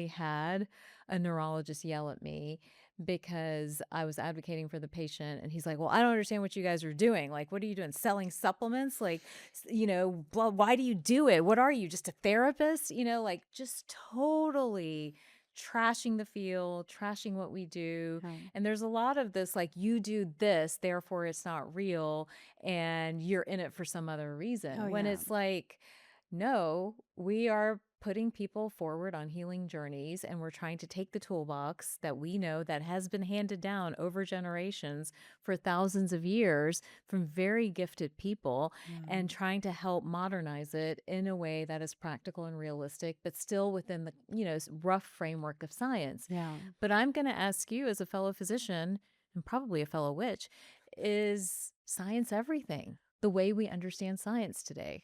had a neurologist yell at me because I was advocating for the patient, and he's like, "Well, I don't understand what you guys are doing. Like, what are you doing? Selling supplements? Like, why do you do it? What are you, just a therapist?" Like, just totally trashing the field, trashing what we do. Right. And there's a lot of this, like, you do this, therefore it's not real, and you're in it for some other Oh, reason. When yeah. it's like, no, we are putting people forward on healing journeys, and we're trying to take the toolbox that we know that has been handed down over generations for thousands of years from very gifted people, Yeah. and trying to help modernize it in a way that is practical and realistic, but still within the, rough framework of science. Yeah. But I'm going to ask you, as a fellow physician and probably a fellow witch, is science everything? The way we understand science today?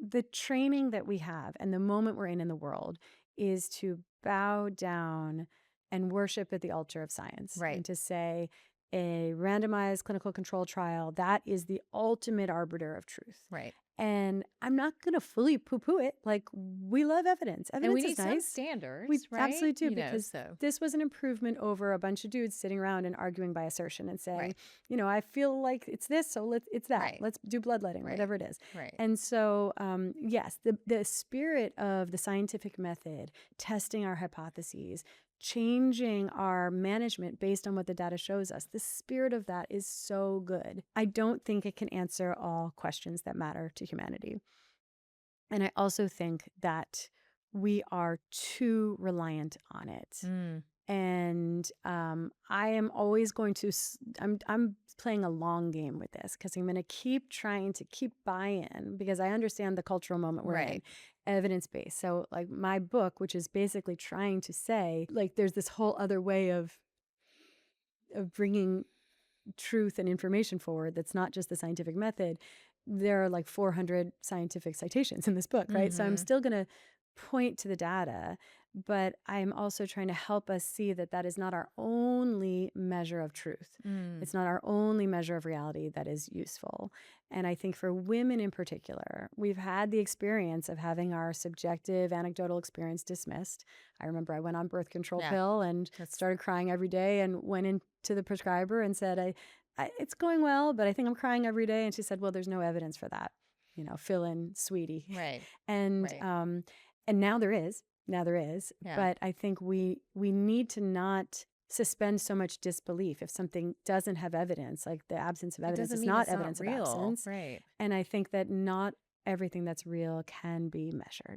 The training that we have and the moment we're in the world is to bow down and worship at the altar of science Right. and to say a randomized clinical control trial, that is the ultimate arbiter of truth. Right. And I'm not going to fully poo-poo it. Like, we love evidence. And we Evidence need is some nice. We standards, right? absolutely do, because So this was an improvement over a bunch of dudes sitting around and arguing by assertion and saying, right, I feel like it's this, so it's that. right, Let's do bloodletting, right, whatever it is. right. And so, yes, the spirit of the scientific method, testing our hypotheses, changing our management based on what the data shows us, the spirit of that is so good. I don't think it can answer all questions that matter to humanity. And I also think that we are too reliant on it. Mm, And I am always going to, I'm playing a long game with this, because I'm going to keep trying to keep buy-in, because I understand the cultural moment we're in, right. evidence-based. So like my book, which is basically trying to say, like, there's this whole other way of bringing truth and information forward that's not just the scientific method. There are like 400 scientific citations in this book, right? So I'm Mm-hmm. still going to point to the data, but I'm also trying to help us see that that is not our only measure of truth. Mm, It's not our only measure of reality that is useful. And I think for women in particular, we've had the experience of having our subjective anecdotal experience dismissed. I remember I went on birth control yeah. pill and started crying every day, and went into the prescriber and said, it's going well, but I think I'm crying every day. And she said, well, there's no evidence for that. Fill in, sweetie. Right. And Right. and now there is. Now there is. Yeah. But I think we need to not suspend so much disbelief if something doesn't have evidence. Like, the absence of It evidence doesn't is mean not it's not evidence of real. absence. Right. And I think that not everything that's real can be measured.